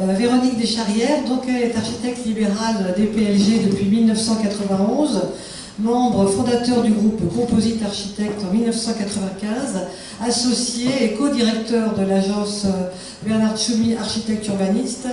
Véronique Descharrières, donc elle est architecte libérale des PLG depuis 1991, membre fondateur du groupe Composite Architecte en 1995, associé et co-directeur de l'agence Bernard Tchoumi Architecte Urbaniste,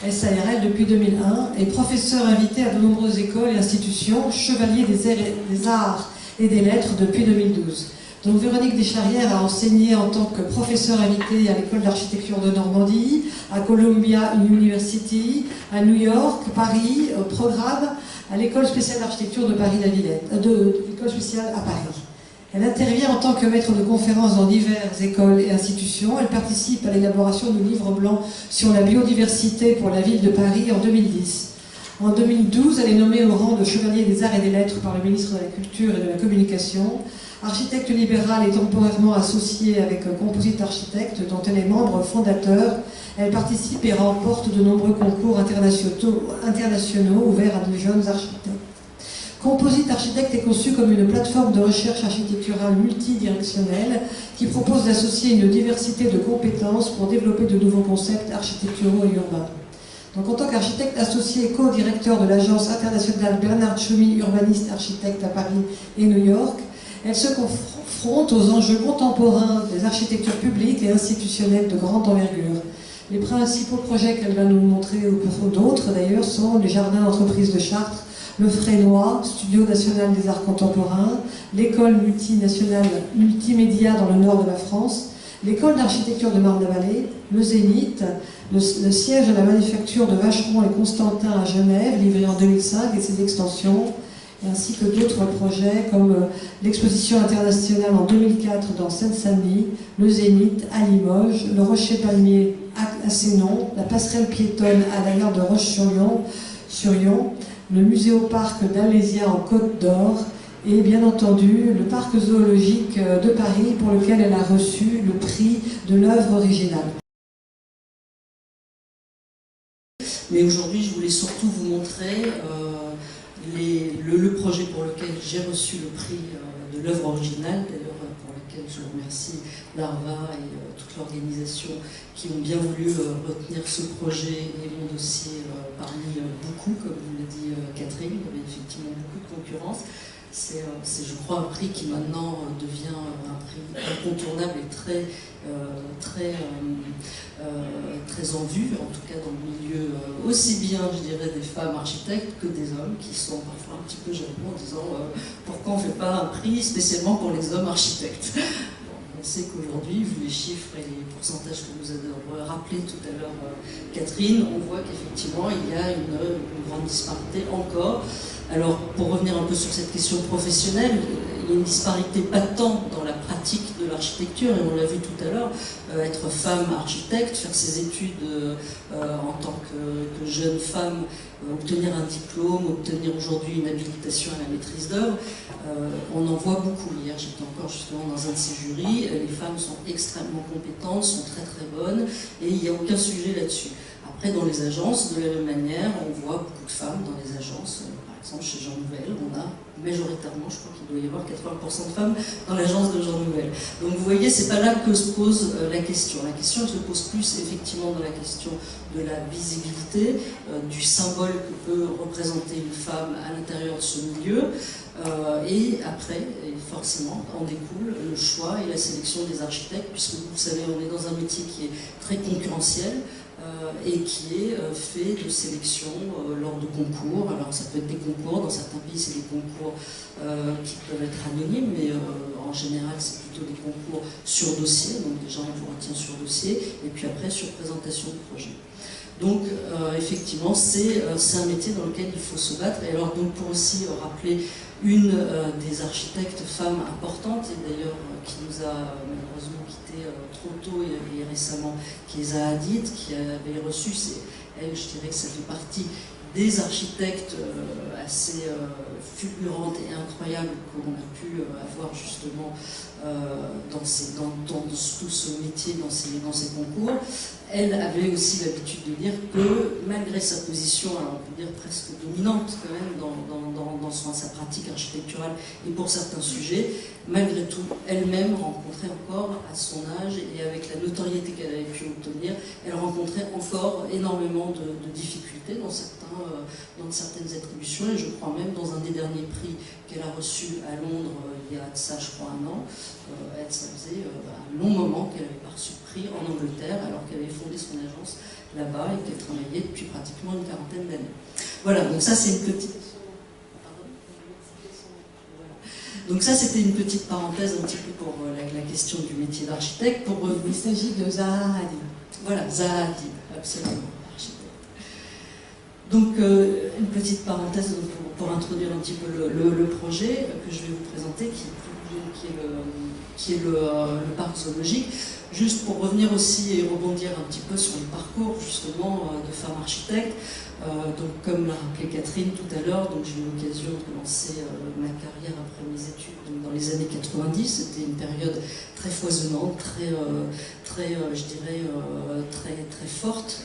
SARL depuis 2001, et professeur invité à de nombreuses écoles et institutions, chevalier des arts et des lettres depuis 2012. Donc Véronique Descharrières a enseigné en tant que professeur invité à l'école d'architecture de Normandie, à Columbia University, à New York, Paris, au programme, à l'école spéciale d'architecture de Paris-la-Villette, l'école spéciale à Paris. Elle intervient en tant que maître de conférences dans diverses écoles et institutions. Elle participe à l'élaboration du livre blanc sur la biodiversité pour la ville de Paris en 2010. En 2012, elle est nommée au rang de chevalier des arts et des lettres par le ministre de la Culture et de la Communication. Architecte libérale et temporairement associée avec Composite Architecte, dont elle est membre fondateur. Elle participe et remporte de nombreux concours internationaux ouverts à de jeunes architectes. Composite Architecte est conçu comme une plateforme de recherche architecturale multidirectionnelle qui propose d'associer une diversité de compétences pour développer de nouveaux concepts architecturaux et urbains. Donc, en tant qu'architecte associé et co-directeur de l'agence internationale Bernard Tchoumi Urbaniste Architecte à Paris et New York, elle se confronte aux enjeux contemporains des architectures publiques et institutionnelles de grande envergure. Les principaux projets qu'elle va nous montrer, ou pour d'autres d'ailleurs, sont les jardins d'entreprise de Chartres, le Frénois, Studio national des arts contemporains, l'école multinationale multimédia dans le nord de la France, l'école d'architecture de Marne-la-Vallée, le Zénith, le siège de la manufacture de Vacheron et Constantin à Genève, livré en 2005 et ses extensions, ainsi que d'autres projets comme l'exposition internationale en 2004 dans Seine-Saint-Denis, le Zénith à Limoges, le Rocher Palmier à Sénon, la passerelle piétonne à la gare de Roche-sur-Yon, le muséoparc d'Alésia en Côte d'Or et bien entendu le parc zoologique de Paris pour lequel elle a reçu le prix de l'œuvre originale. Mais aujourd'hui, je voulais surtout vous montrer le projet pour lequel j'ai reçu le prix de l'œuvre originale, d'ailleurs pour lequel je remercie l'ARVA et toute l'organisation qui ont bien voulu retenir ce projet et mon dossier parmi beaucoup, comme vous l'a dit Catherine. Il y avait effectivement beaucoup de concurrence. C'est, je crois, un prix qui maintenant devient un prix incontournable et très en vue, en tout cas dans le milieu aussi bien, je dirais, des femmes architectes que des hommes qui sont parfois un petit peu jaloux en disant pourquoi on ne fait pas un prix spécialement pour les hommes architectes. On sait qu'aujourd'hui, vu les chiffres et les pourcentages que nous a rappelé tout à l'heure Catherine, on voit qu'effectivement il y a une grande disparité encore. Alors, pour revenir un peu sur cette question professionnelle, il y a une disparité pas tant dans la pratique de l'architecture, et on l'a vu tout à l'heure, être femme architecte, faire ses études en tant que jeune femme, obtenir un diplôme, obtenir aujourd'hui une habilitation à la maîtrise d'œuvre, on en voit beaucoup. Hier, j'étais encore justement dans un de ces jurys, les femmes sont extrêmement compétentes, sont très très bonnes, et il n'y a aucun sujet là-dessus. Après, dans les agences, de la même manière, on voit beaucoup de femmes dans les agences. Par exemple, chez Jean Nouvel, on a majoritairement, je crois qu'il doit y avoir 80% de femmes dans l'agence de Jean Nouvel. Donc vous voyez, c'est pas là que se pose la question. La question se pose plus effectivement dans la question de la visibilité, du symbole que peut représenter une femme à l'intérieur de ce milieu. Et après, forcément, en découle le choix et la sélection des architectes, puisque vous savez, on est dans un métier qui est très concurrentiel, et qui est fait de sélection lors de concours. Alors ça peut être des concours, dans certains pays c'est des concours qui peuvent être anonymes, mais en général c'est plutôt des concours sur dossier, donc déjà on vous retient sur dossier, et puis après sur présentation du projet. Donc effectivement c'est un métier dans lequel il faut se battre. Et alors donc pour aussi rappeler une des architectes femmes importantes, et d'ailleurs qui nous a malheureusement quitté trop tôt et récemment, qui est Zaha Hadid, qui avait reçu, elle, je dirais que ça fait partie des architectes assez fulgurantes et incroyables qu'on a pu avoir justement dans tout ce métier, dans ces concours. Elle avait aussi l'habitude de dire que malgré sa position, alors on peut dire presque dominante quand même dans sa pratique architecturale et pour certains sujets, malgré tout, elle-même rencontrait encore à son âge et avec la notoriété qu'elle avait pu obtenir, elle rencontrait encore énormément de difficultés dans certaines attributions, et je crois même dans un des derniers prix qu'elle a reçu à Londres il y a de ça je crois un an, ça faisait un long moment qu'elle n'avait pas reçu de prix en Angleterre alors qu'elle avait fondé son agence là-bas et qu'elle travaillait depuis pratiquement une quarantaine d'années. Voilà, donc ça c'est une petite... Donc ça, c'était une petite parenthèse un petit peu pour la question du métier d'architecte. Il s'agit de Zaha Hadid. Voilà, Zaha Hadid, absolument, architecte. Donc, une petite parenthèse pour introduire un petit peu le projet que je vais vous présenter, qui est le parc zoologique. Juste pour revenir aussi et rebondir un petit peu sur le parcours, justement, de femmes architectes. Donc, comme l'a rappelé Catherine tout à l'heure, j'ai eu l'occasion de commencer ma carrière après mes études dans les années 90. C'était une période très foisonnante, je dirais, très forte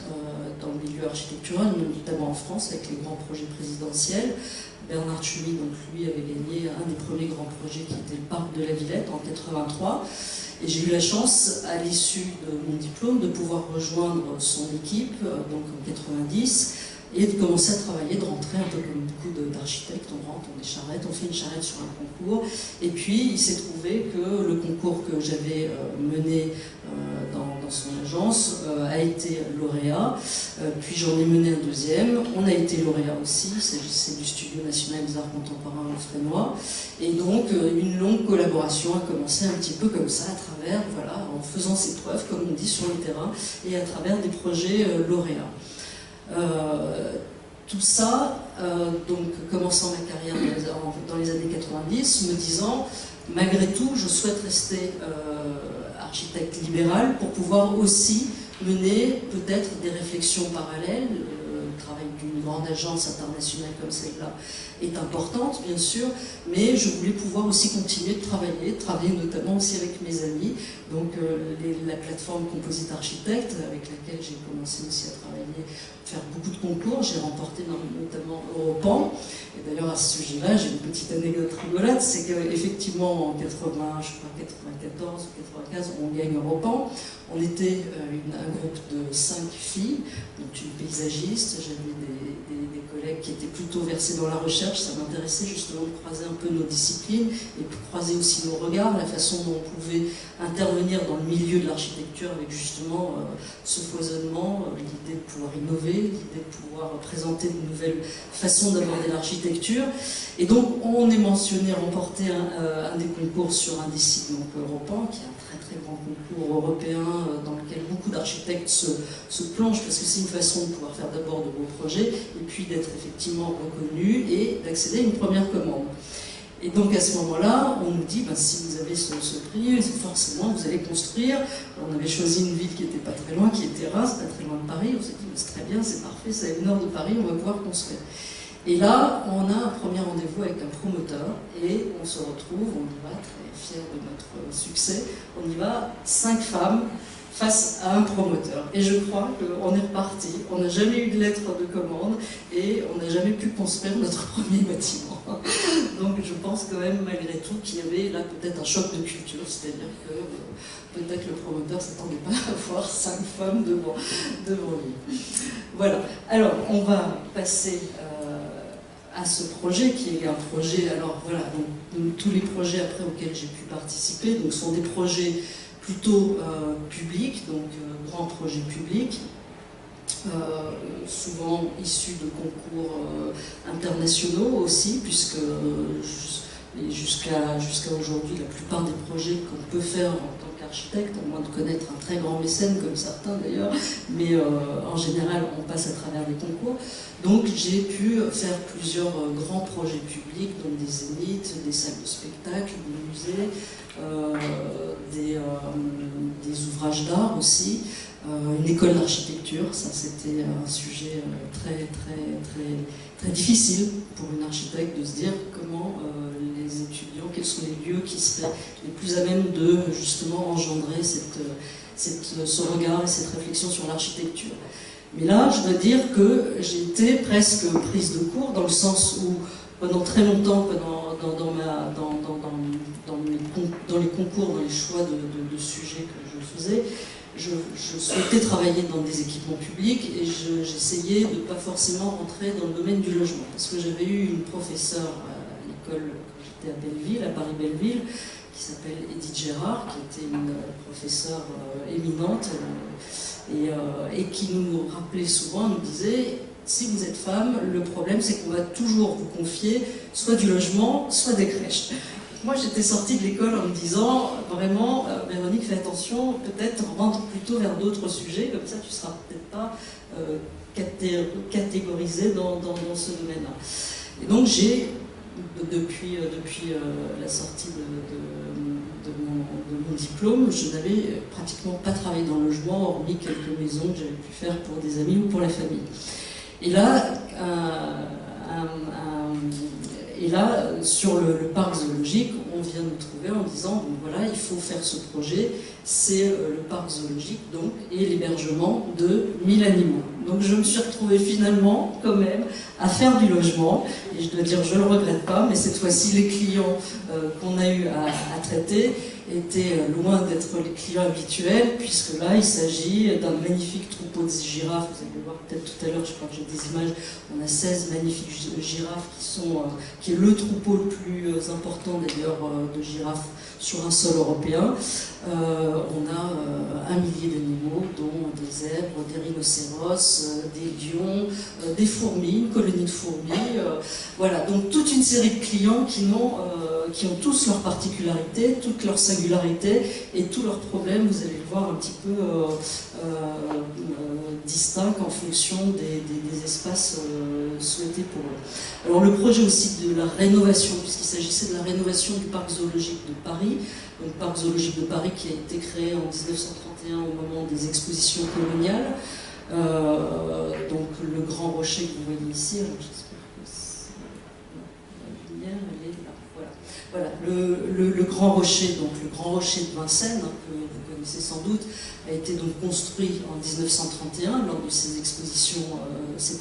dans le milieu architectural, notamment en France, avec les grands projets présidentiels. Bernard Tschumi, donc lui, avait gagné un des premiers grands projets qui était le parc de la Villette en 83. Et j'ai eu la chance, à l'issue de mon diplôme, de pouvoir rejoindre son équipe, donc en 90, et de commencer à travailler, de rentrer un peu comme beaucoup d'architectes. On rentre, on fait une charrette sur un concours. Et puis, il s'est trouvé que le concours que j'avais mené dans son agence a été lauréat. Puis j'en ai mené un deuxième. On a été lauréat aussi. Il s'agissait du Studio National des Arts Contemporains Frénois. Et donc, une longue collaboration a commencé un petit peu comme ça, à travers, voilà, en faisant ses preuves, comme on dit, sur le terrain, et à travers des projets lauréats. Tout ça, donc commençant ma carrière dans les années 90, me disant, malgré tout, je souhaite rester architecte libéral pour pouvoir aussi mener peut-être des réflexions parallèles. Le travail d'une grande agence internationale comme celle-là est importante, bien sûr, mais je voulais pouvoir aussi continuer de travailler notamment aussi avec mes amis. Donc la plateforme Composite Architecte, avec laquelle j'ai commencé aussi à travailler, faire beaucoup de concours. J'ai remporté notamment Europan. Et d'ailleurs, à ce sujet-là, j'ai une petite anecdote rigolote, c'est qu'effectivement, en 94 ou 95, on gagne Europan. On était un groupe de 5 filles, donc une paysagiste, j'avais des collègues qui étaient plutôt versés dans la recherche. Ça m'intéressait justement de croiser un peu nos disciplines et de croiser aussi nos regards, la façon dont on pouvait intervenir dans le milieu de l'architecture avec justement ce foisonnement, l'idée de pouvoir innover, l'idée de pouvoir présenter de nouvelles façons d'aborder l'architecture. Et donc on est mentionné remporter un des concours sur un des sites, donc Europan, qui est un très grand concours européen dans lequel beaucoup d'architectes se plongent, parce que c'est une façon de pouvoir faire d'abord de beaux projets et puis d'être effectivement reconnu et d'accéder à une première commande. Et donc à ce moment-là, on nous dit, si vous avez ce prix, forcément vous allez construire. On avait choisi une ville qui n'était pas très loin, qui était Reims, pas très loin de Paris. On s'est dit, c'est très bien, c'est parfait, c'est à 1 heure de Paris, on va pouvoir construire. Et là, on a un premier rendez-vous avec un promoteur et on se retrouve, on y va très fiers de notre succès, on y va 5 femmes face à un promoteur. Et je crois qu'on est reparti, on n'a jamais eu de lettre de commande et on n'a jamais pu construire notre premier bâtiment. Donc je pense quand même malgré tout qu'il y avait là peut-être un choc de culture, c'est-à-dire que peut-être le promoteur ne s'attendait pas à voir 5 femmes devant lui. Voilà, alors on va passer à ce projet qui est un projet, alors voilà, donc, tous les projets après auxquels j'ai pu participer donc, sont des projets plutôt publics, donc grands projets publics, souvent issus de concours internationaux aussi, puisque jusqu'à aujourd'hui, la plupart des projets qu'on peut faire en tant qu'architecte, à moins de connaître un très grand mécène comme certains d'ailleurs, mais en général on passe à travers des concours. Donc j'ai pu faire plusieurs grands projets publics, donc des zéniths, des salles de spectacle, des musées, des ouvrages d'art aussi, une école d'architecture. Ça, c'était un sujet très difficile pour une architecte de se dire comment les étudiants, quels sont les lieux qui seraient les plus à même de justement engendrer ce regard et cette réflexion sur l'architecture. Mais là, je dois dire que j'ai été presque prise de court, dans le sens où pendant très longtemps, dans les concours, dans les choix de sujets que je faisais, je souhaitais travailler dans des équipements publics et j'essayais de ne pas forcément rentrer dans le domaine du logement. Parce que j'avais eu une professeure à l'école, quand j'étais à Belleville, à Paris-Belleville, qui s'appelle Edith Gérard, qui était une professeure éminente et qui nous rappelait souvent, nous disait: si vous êtes femme, le problème c'est qu'on va toujours vous confier soit du logement, soit des crèches. Moi, j'étais sortie de l'école en me disant, vraiment, Véronique, fais attention, peut-être rentre plutôt vers d'autres sujets, comme ça tu ne seras peut-être pas catégorisée dans ce domaine-là. Et donc, j'ai, depuis la sortie de mon diplôme, je n'avais pratiquement pas travaillé dans le logement, hormis quelques maisons que j'avais pu faire pour des amis ou pour la famille. Et là, sur le parc zoologique, on vient nous trouver en disant, bon, voilà, il faut faire ce projet, c'est le parc zoologique donc, et l'hébergement de 1000 animaux. Donc je me suis retrouvée finalement, quand même, à faire du logement, et je dois dire, je ne le regrette pas, mais cette fois-ci, les clients qu'on a eu à traiter étaient loin d'être les clients habituels, puisque là, il s'agit d'un magnifique troupeau de girafes. Vous allez le voir peut-être tout à l'heure, je crois que j'ai des images. On a 16 magnifiques girafes qui est le troupeau le plus important d'ailleurs de girafes sur un sol européen. On a 1 millier d'animaux, dont des zèbres, des rhinocéros, des lions, des fourmis, une colonie de fourmis. Voilà, donc toute une série de clients qui ont tous leurs particularités, toutes leurs singularités et tous leurs problèmes, vous allez le voir, un petit peu distincts en fonction des espaces souhaités pour eux. Alors le projet aussi de la rénovation, puisqu'il s'agissait de la rénovation du parc zoologique de Paris, donc parc zoologique de Paris qui a été créé en 1931 au moment des expositions coloniales. Donc le Grand Rocher que vous voyez ici, alors j'espère que la lumière, elle est là. Voilà, le Grand Rocher, donc le Grand Rocher de Vincennes, hein, que vous connaissez sans doute, a été donc construit en 1931 lors de cette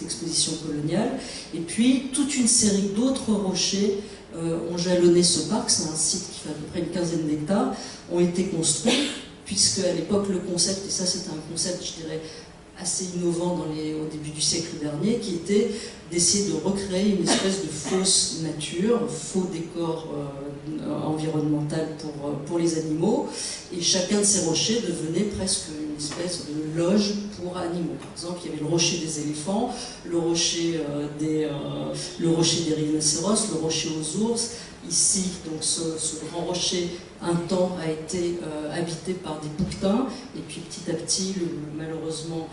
exposition coloniale. Et puis toute une série d'autres rochers ont jalonné ce parc. C'est un site qui fait à peu près une quinzaine d'hectares, ont été construits, puisque à l'époque le concept, et ça c'était un concept, je dirais, assez innovant au début du siècle dernier, qui était d'essayer de recréer une espèce de fausse nature, faux décor environnemental pour les animaux, et chacun de ces rochers devenait presque une espèce de loge pour animaux. Par exemple, il y avait le rocher des éléphants, le rocher des rhinocéros, le rocher aux ours. Ici, donc ce grand rocher, un temps a été habité par des bouquetins, et puis petit à petit, malheureusement,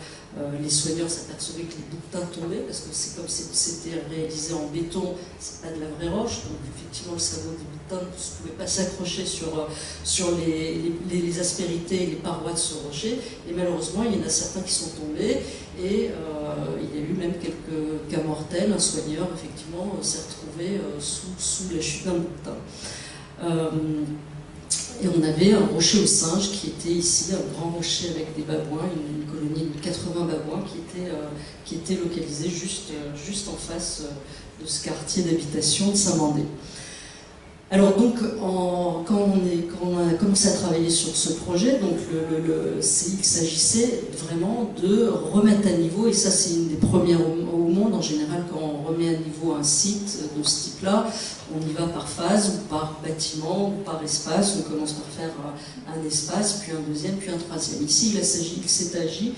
les soigneurs s'apercevaient que les bouquetins tombaient, parce que c'est comme c'était réalisé en béton, c'est pas de la vraie roche, donc effectivement le sabot des bouquetins ne pouvait pas s'accrocher sur les aspérités et les parois de ce rocher, et malheureusement il y en a certains qui sont tombés, et il y a eu même quelques cas mortels. Un soigneur effectivement s'est retrouvé sous la chute d'un bouquetin. Et on avait un rocher aux singes qui était ici, un grand rocher avec des babouins, une colonie de 80 babouins qui était localisée juste en face de ce quartier d'habitation de Saint-Mandé. Alors donc, quand on a commencé à travailler sur ce projet, donc il s'agissait vraiment de remettre à niveau, et ça c'est une des premières au monde. En général, quand on remet à niveau un site de ce type-là, on y va par phase, ou par bâtiment, ou par espace. On commence par faire un espace, puis un deuxième, puis un troisième. Ici, il s'est agi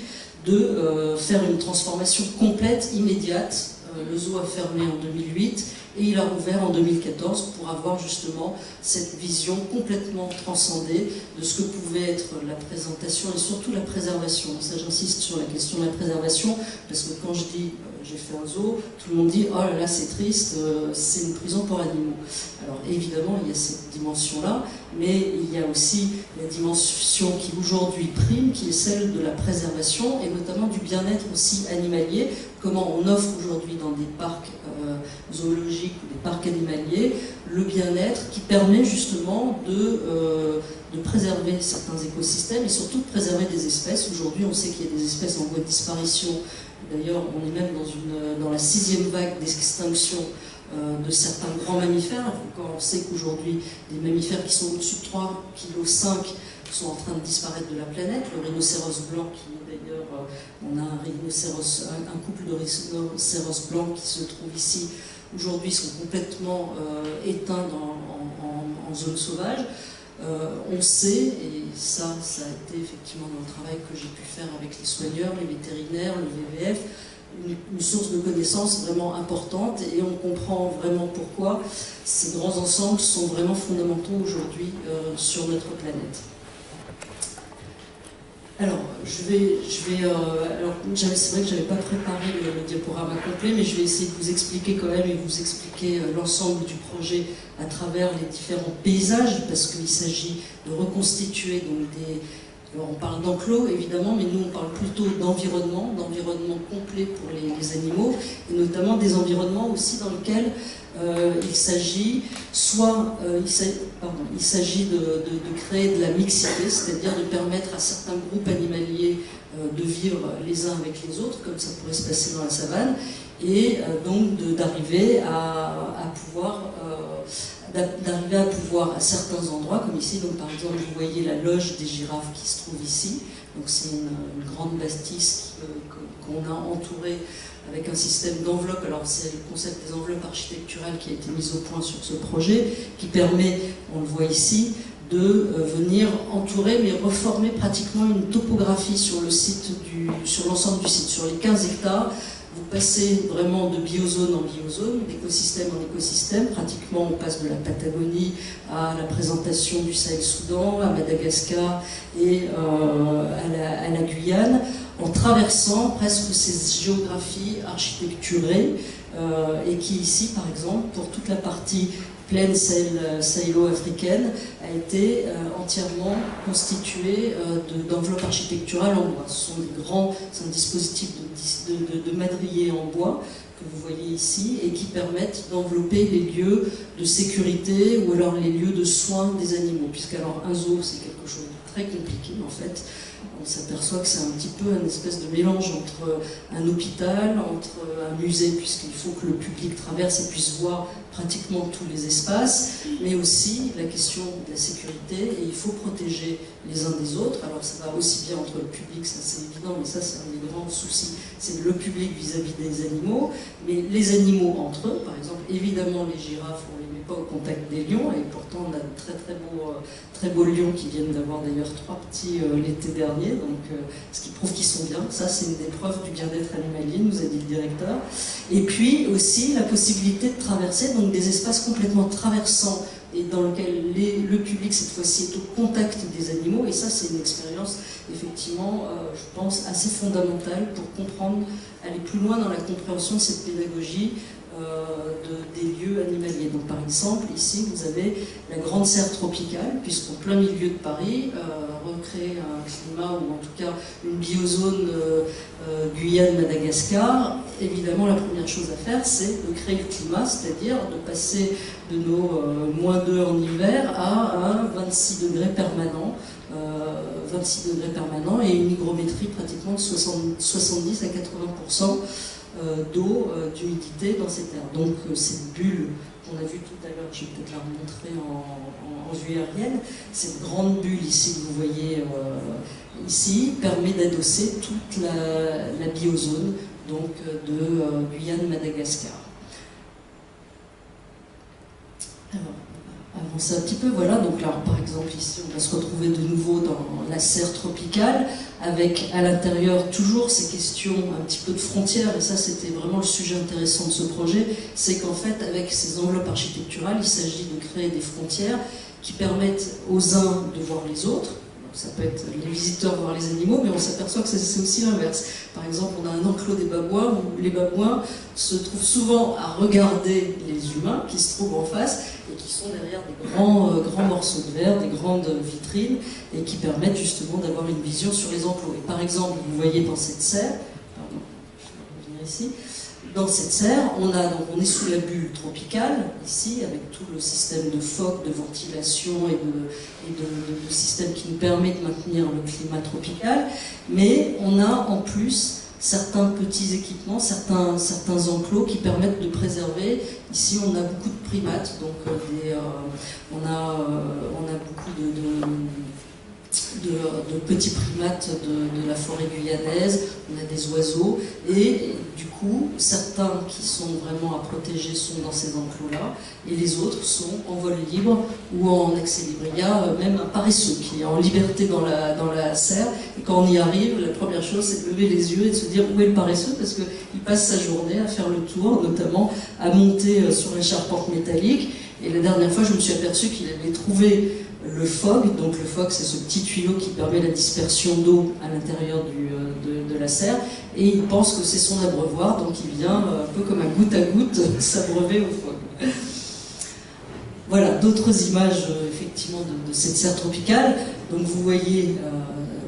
de faire une transformation complète, immédiate. Le zoo a fermé en 2008 et il a rouvert en 2014 pour avoir justement cette vision complètement transcendée de ce que pouvait être la présentation et surtout la préservation. Ça, j'insiste sur la question de la préservation, parce que quand je dis j'ai fait un zoo, tout le monde dit oh là là c'est triste, c'est une prison pour animaux. Alors évidemment il y a cette dimension-là, mais il y a aussi la dimension qui aujourd'hui prime, qui est celle de la préservation et notamment du bien-être aussi animalier. Comment on offre aujourd'hui dans des parcs zoologiques ou des parcs animaliers le bien-être qui permet justement de préserver certains écosystèmes et surtout de préserver des espèces. Aujourd'hui, on sait qu'il y a des espèces en voie de disparition. D'ailleurs, on est même dans la 6e vague d'extinction de certains grands mammifères. Quand on sait qu'aujourd'hui, des mammifères qui sont au-dessus de 3,5 kg sont en train de disparaître de la planète. Le rhinocéros blanc, qui d'ailleurs, on a un couple de rhinocéros blancs qui se trouve ici, aujourd'hui sont complètement éteints en zone sauvage. On sait, et ça a été effectivement dans le travail que j'ai pu faire avec les soigneurs, les vétérinaires, le VVF, une source de connaissances vraiment importante, et on comprend vraiment pourquoi ces grands ensembles sont vraiment fondamentaux aujourd'hui sur notre planète. Alors, c'est vrai que je n'avais pas préparé le diaporama complet, mais je vais essayer de vous expliquer quand même et vous expliquer l'ensemble du projet à travers les différents paysages, parce qu'il s'agit de reconstituer donc alors on parle d'enclos évidemment, mais nous on parle plutôt d'environnement complet pour les animaux, et notamment des environnements aussi dans lesquels il s'agit de créer de la mixité, c'est-à-dire de permettre à certains groupes animaliers de vivre les uns avec les autres, comme ça pourrait se passer dans la savane, et donc d'arriver à pouvoir à certains endroits, comme ici, donc par exemple vous voyez la loge des girafes qui se trouve ici, donc c'est une grande bâtisse qu'on a entourée avec un système d'enveloppe. Alors c'est le concept des enveloppes architecturales qui a été mis au point sur ce projet, qui permet, on le voit ici, de venir entourer mais reformer pratiquement une topographie sur le site sur l'ensemble du site, sur les 15 hectares. Vous passez vraiment de biozone en biozone, d'écosystème en écosystème. Pratiquement, on passe de la Patagonie à la présentation du Sahel-Soudan, à Madagascar et à la Guyane, en traversant presque ces géographies architecturées et qui ici, par exemple, pour toute la partie plaine sahélo-africaine, a été entièrement constituée d'enveloppes architecturales en bois. C'est un dispositif de madriers en bois que vous voyez ici et qui permettent d'envelopper les lieux de sécurité ou alors les lieux de soins des animaux. Puisqu'alors un zoo, c'est quelque chose de très compliqué en fait. On s'aperçoit que c'est un petit peu une espèce de mélange entre un hôpital, entre un musée, puisqu'il faut que le public traverse et puisse voir pratiquement tous les espaces, mais aussi la question de la sécurité, et il faut protéger les uns des autres. Alors ça va aussi bien entre le public, ça c'est évident, mais ça c'est un des grands soucis, c'est le public vis-à-vis des animaux, mais les animaux entre eux, par exemple, évidemment les girafes, on les met pas au contact des lions, et pourtant on a de très beaux lions qui viennent d'avoir d'ailleurs 3 petits l'été dernier, donc ce qui prouve qu'ils sont bien. Ça c'est une des preuves du bien-être animalier, nous a dit le directeur. Et puis aussi la possibilité de traverser donc des espaces complètement traversants et dans lequel le public cette fois-ci est au contact des animaux, et ça c'est une expérience effectivement je pense assez fondamentale pour comprendre, aller plus loin dans la compréhension de cette pédagogie des lieux animaliers. Donc par exemple ici vous avez la grande serre tropicale, puisqu'en plein milieu de Paris, recréer un climat, ou en tout cas une biozone Guyane-Madagascar, évidemment la première chose à faire c'est de créer le climat, c'est-à-dire de passer de nos -2 en hiver à un 26 degrés permanent, et une hygrométrie pratiquement de 70 à 80% d'eau, d'humidité dans ces terres. Donc cette bulle qu'on a vue tout à l'heure, je vais peut-être la remontrer en vue aérienne, cette grande bulle ici que vous voyez ici permet d'adosser toute la biozone donc, de Guyane-Madagascar. Alors, avancer un petit peu, voilà, donc là par exemple ici on va se retrouver de nouveau dans la serre tropicale avec à l'intérieur toujours ces questions un petit peu de frontières, et ça c'était vraiment le sujet intéressant de ce projet, c'est qu'en fait avec ces enveloppes architecturales il s'agit de créer des frontières qui permettent aux uns de voir les autres. ça peut être les visiteurs voir les animaux, mais on s'aperçoit que c'est aussi l'inverse. Par exemple, on a un enclos des babouins où les babouins se trouvent souvent à regarder les humains qui se trouvent en face et qui sont derrière des grands morceaux de verre, des grandes vitrines, et qui permettent justement d'avoir une vision sur les enclos. Et par exemple, vous voyez dans cette serre, pardon, je vais revenir ici, dans cette serre, on est sous la bulle tropicale, ici, avec tout le système de phoques, de ventilation et de système qui nous permet de maintenir le climat tropical, mais on a en plus certains petits équipements, certains enclos qui permettent de préserver. Ici, on a beaucoup de primates, donc on a beaucoup de petits primates de la forêt guyanaise, on a des oiseaux, et du coup, certains qui sont vraiment à protéger sont dans ces enclos-là, et les autres sont en vol libre ou en accès libre. Il y a même un paresseux qui est en liberté dans la serre, et quand on y arrive, la première chose, c'est de lever les yeux et de se dire où est le paresseux, parce qu'il passe sa journée à faire le tour, notamment à monter sur la charpente métallique, et la dernière fois, je me suis aperçue qu'il avait trouvé le FOG, donc le FOG c'est ce petit tuyau qui permet la dispersion d'eau à l'intérieur de la serre, et il pense que c'est son abreuvoir, donc il vient un peu comme un goutte à goutte s'abreuver au FOG. Voilà, d'autres images effectivement de cette serre tropicale. Donc vous voyez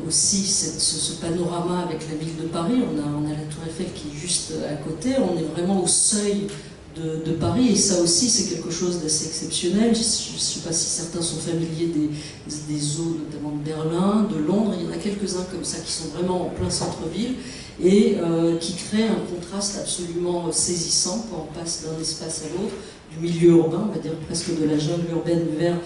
aussi ce panorama avec la ville de Paris, on a la tour Eiffel qui est juste à côté, on est vraiment au seuil de Paris, et ça aussi c'est quelque chose d'assez exceptionnel. Je ne sais pas si certains sont familiers des eaux, notamment de Berlin, de Londres, il y en a quelques-uns comme ça qui sont vraiment en plein centre-ville et qui créent un contraste absolument saisissant quand on passe d'un espace à l'autre, du milieu urbain, on va dire presque de la jungle urbaine vers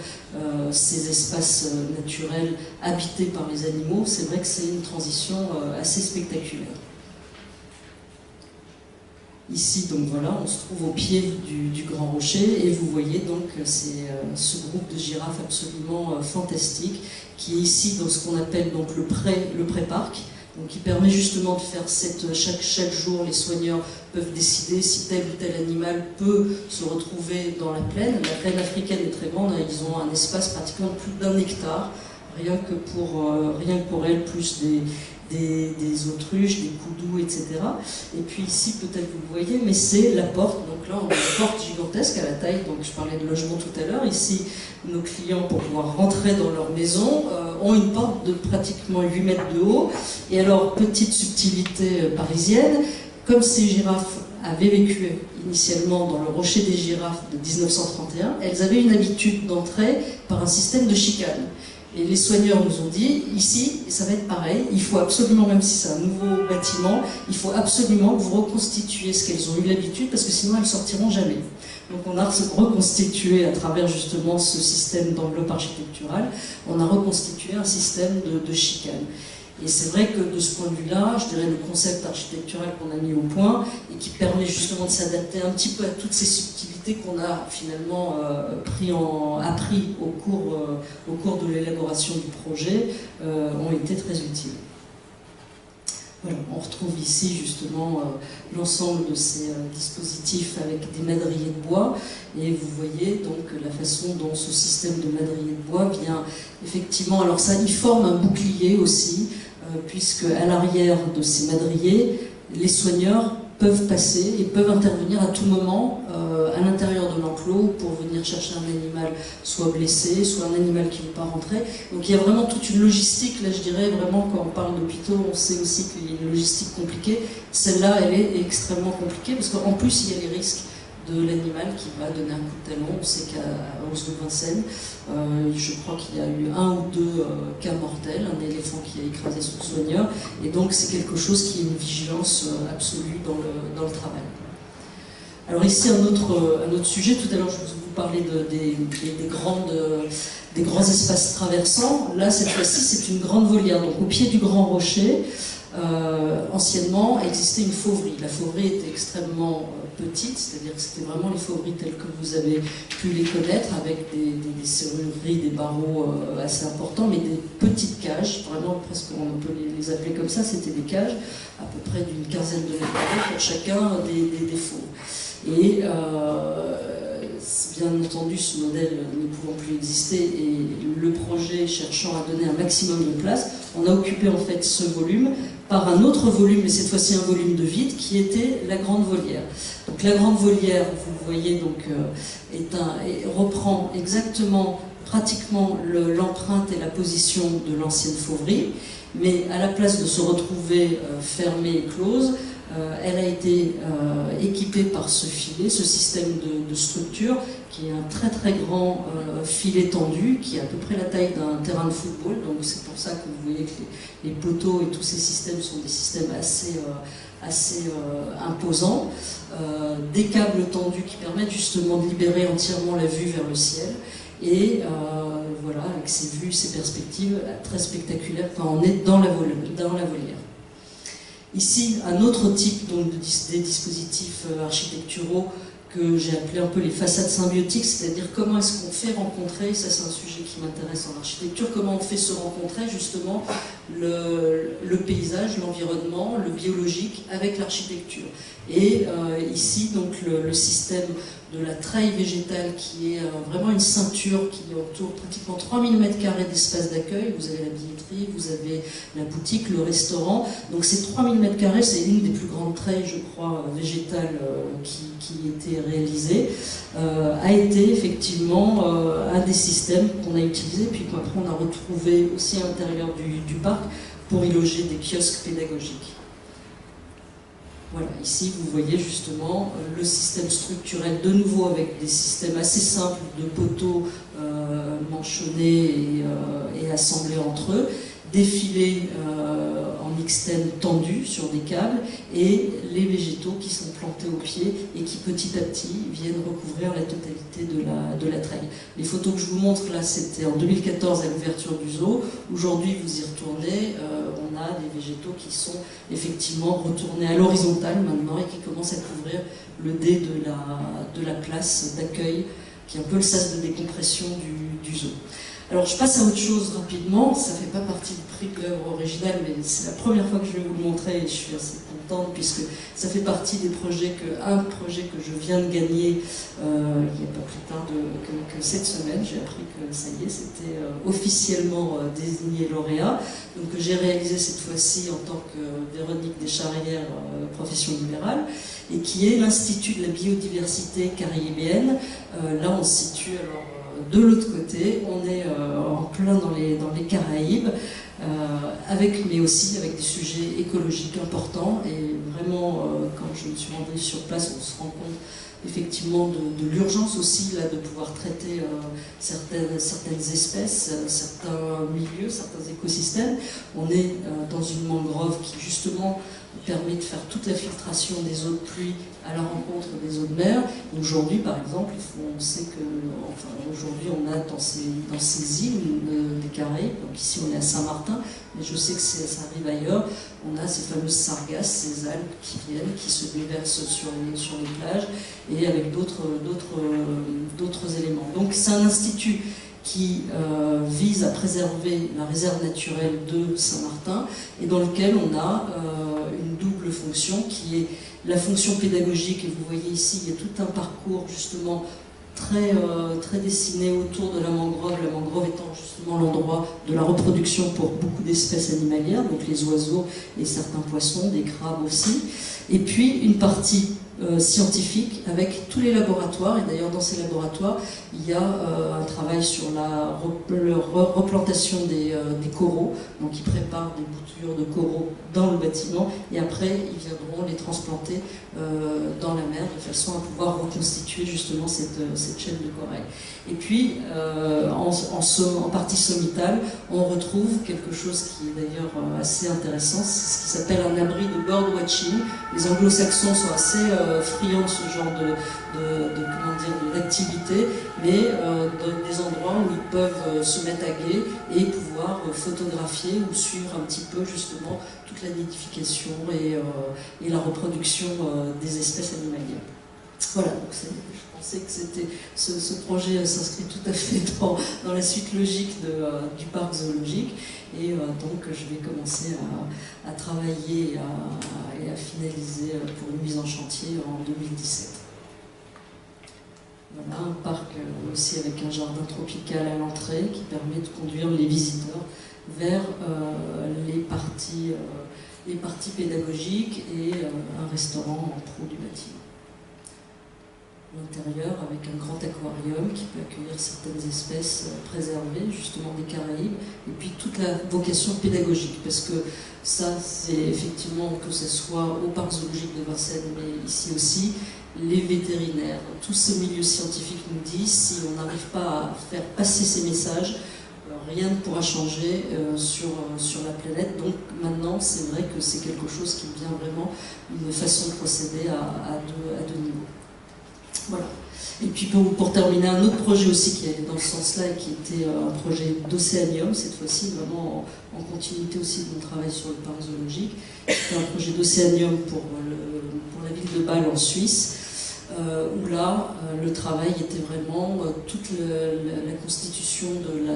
ces espaces naturels habités par les animaux. C'est vrai que c'est une transition assez spectaculaire. Ici, donc voilà, on se trouve au pied du Grand Rocher, et vous voyez donc c'est ce groupe de girafes absolument fantastique qui est ici dans ce qu'on appelle donc le pré-parc, donc qui permet justement de faire chaque jour, les soigneurs peuvent décider si tel ou tel animal peut se retrouver dans la plaine. La plaine africaine est très grande, hein, ils ont un espace pratiquement de plus d'1 hectare, rien que pour elles, plus des autruches, des koudous, etc. Et puis ici, peut-être vous le voyez, mais c'est la porte. Donc là, on a une porte gigantesque à la taille, donc je parlais de logement tout à l'heure. Ici, nos clients, pour pouvoir rentrer dans leur maison, ont une porte de pratiquement 8 mètres de haut. Et alors, petite subtilité parisienne, comme ces girafes avaient vécu initialement dans le rocher des girafes de 1931, elles avaient une habitude d'entrer par un système de chicane. Et les soigneurs nous ont dit, ici, ça va être pareil, il faut absolument, même si c'est un nouveau bâtiment, il faut absolument que vous reconstituiez ce qu'elles ont eu l'habitude, parce que sinon elles ne sortiront jamais. Donc on a reconstitué, à travers justement ce système d'enveloppe architecturale, on a reconstitué un système de chicane. Et c'est vrai que de ce point de vue-là, je dirais le concept architectural qu'on a mis au point et qui permet justement de s'adapter un petit peu à toutes ces subtilités qu'on a finalement appris au cours de l'élaboration du projet, ont été très utiles. Voilà, on retrouve ici justement l'ensemble de ces dispositifs avec des madriers de bois, et vous voyez donc la façon dont ce système de madriers de bois vient effectivement, alors ça, il forme un bouclier aussi, puisque à l'arrière de ces madriers, les soigneurs peuvent passer et peuvent intervenir à tout moment à l'intérieur de l'enclos pour venir chercher un animal soit blessé, soit un animal qui ne veut pas rentrer. Donc il y a vraiment toute une logistique, là je dirais vraiment quand on parle d'hôpitaux, on sait aussi qu'il y a une logistique compliquée. Celle-là, elle est extrêmement compliquée parce qu'en plus il y a les risques de l'animal qui va donner un coup de talon. On sait qu'à Os-de-Vincennes, je crois qu'il y a eu 1 ou 2 cas mortels, un éléphant qui a écrasé son soigneur, et donc c'est quelque chose qui est une vigilance absolue dans le travail. Alors ici un autre sujet, tout à l'heure je vous parlais des grands espaces traversants. Là cette fois-ci c'est une grande volière, donc au pied du Grand Rocher. Anciennement existait une fauverie. La fauverie était extrêmement petite, c'est-à-dire que c'était vraiment les fauveries telles que vous avez pu les connaître, avec des serrureries, des barreaux assez importants, mais des petites cages, vraiment presque on peut les appeler comme ça, c'était des cages à peu près d'15 de mètres carrés pour chacun des fauves. Et bien entendu, ce modèle ne pouvant plus exister et le projet cherchant à donner un maximum de place, on a occupé en fait ce volume par un autre volume, mais cette fois-ci un volume de vide, qui était la Grande Volière. Donc la Grande Volière, vous le voyez, donc, reprend exactement, pratiquement l'empreinte et la position de l'ancienne Fauverie, mais à la place de se retrouver fermée et close, elle a été équipée par ce filet, ce système de structure, qui est un très très grand filet tendu, qui est à peu près la taille d'un terrain de football. Donc c'est pour ça que vous voyez que les poteaux et tous ces systèmes sont des systèmes assez imposants. Des câbles tendus qui permettent justement de libérer entièrement la vue vers le ciel. Et voilà, avec ces vues, ces perspectives très spectaculaires quand on est dans la volière. Ici, un autre type donc, des dispositifs architecturaux que j'ai appelé un peu les façades symbiotiques, c'est-à-dire comment est-ce qu'on fait rencontrer, ça c'est un sujet qui m'intéresse en architecture, comment on fait se rencontrer justement le paysage, l'environnement, le biologique avec l'architecture. Et ici, donc le système de la treille végétale qui est vraiment une ceinture qui entoure pratiquement 3000 m² d'espace d'accueil. Vous avez la billetterie, vous avez la boutique, le restaurant. Donc ces 3000 m², c'est une des plus grandes treilles, je crois, végétales qui était réalisée, a été effectivement un des systèmes qu'on a utilisé, puis qu'après on a retrouvé aussi à l'intérieur du parc pour y loger des kiosques pédagogiques. Voilà, ici vous voyez justement le système structurel, de nouveau avec des systèmes assez simples de poteaux manchonnés et assemblés entre eux, des filets en X-ten tendus sur des câbles et les végétaux qui sont plantés au pied et qui petit à petit viennent recouvrir la totalité de la treille. Les photos que je vous montre là, c'était en 2014 à l'ouverture du zoo. Aujourd'hui, vous y retournez, on a des végétaux qui sont effectivement retournés à l'horizontale maintenant et qui commencent à couvrir le dé de la place d'accueil, qui est un peu le sas de décompression du zoo. Alors je passe à autre chose rapidement, ça ne fait pas partie du prix de l'œuvre originale, mais c'est la première fois que je vais vous le montrer et je suis assez contente puisque ça fait partie des projets un projet que je viens de gagner il n'y a pas plus tard que cette semaine. J'ai appris que ça y est, c'était officiellement désigné lauréat, donc j'ai réalisé cette fois-ci en tant que Véronique Descharrières, profession libérale, et qui est l'Institut de la biodiversité caribéenne. Là on se situe alors de l'autre côté, on est en plein dans les Caraïbes, mais aussi avec des sujets écologiques importants. Et vraiment, quand je me suis rendue sur place, on se rend compte effectivement de l'urgence aussi là, de pouvoir traiter certaines espèces, certains milieux, certains écosystèmes. On est dans une mangrove qui justement permet de faire toute la filtration des eaux de pluie à la rencontre des eaux de mer. Aujourd'hui, par exemple, on sait que, enfin, aujourd'hui, on a dans ces îles des Caraïbes, donc ici on est à Saint-Martin, mais je sais que ça arrive ailleurs, on a ces fameuses sargasses, ces algues qui viennent, qui se déversent sur les plages, et avec d'autres éléments. Donc c'est un institut qui vise à préserver la réserve naturelle de Saint-Martin et dans lequel on a une double fonction qui est la fonction pédagogique. Et vous voyez ici, il y a tout un parcours justement très dessiné autour de la mangrove étant justement l'endroit de la reproduction pour beaucoup d'espèces animalières, donc les oiseaux et certains poissons, des crabes aussi. Et puis une partie scientifique avec tous les laboratoires, et d'ailleurs dans ces laboratoires il y a un travail sur la replantation des coraux, donc ils préparent des boutures de coraux dans le bâtiment et après ils viendront les transplanter dans la mer de façon à pouvoir reconstituer justement cette chaîne de corail. Et puis en partie sommitale on retrouve quelque chose qui est d'ailleurs assez intéressant, c'est ce qui s'appelle un abri de birdwatching. Les anglo-saxons sont assez friands de ce genre d'activité, mais des endroits où ils peuvent se mettre à gué et pouvoir photographier ou suivre un petit peu justement toute la nidification et la reproduction des espèces animalières. Voilà, donc je pensais que ce projet s'inscrit tout à fait dans la suite logique du parc zoologique, et donc je vais commencer à travailler et à finaliser pour une mise en chantier en 2017. Voilà, un parc aussi avec un jardin tropical à l'entrée qui permet de conduire les visiteurs vers les parties pédagogiques et un restaurant en pro du bâtiment. L'intérieur avec un grand aquarium qui peut accueillir certaines espèces préservées, justement des Caraïbes, et puis toute la vocation pédagogique, parce que ça, c'est effectivement, que ce soit au parc zoologique de Vincennes, mais ici aussi, les vétérinaires, tous ces milieux scientifiques nous disent, si on n'arrive pas à faire passer ces messages, rien ne pourra changer sur la planète. Donc maintenant, c'est vrai que c'est quelque chose qui devient vraiment une façon de procéder à deux niveaux. Voilà. Et puis pour terminer, un autre projet aussi qui allait dans ce sens-là et qui était un projet d'océanium, cette fois-ci vraiment en continuité aussi de mon travail sur le parc zoologique. C'était un projet d'océanium pour la ville de Bâle en Suisse, où là, le travail était vraiment toute la constitution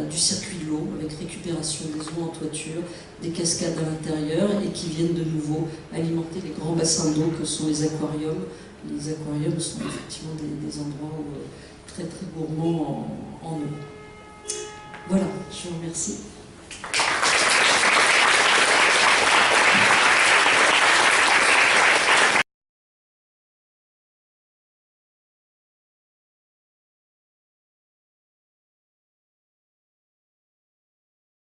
du circuit de l'eau, avec récupération des eaux en toiture, des cascades à l'intérieur, et qui viennent de nouveau alimenter les grands bassins d'eau que sont les aquariums. Les aquariums sont effectivement des endroits très très gourmands en eau. Voilà, je vous remercie.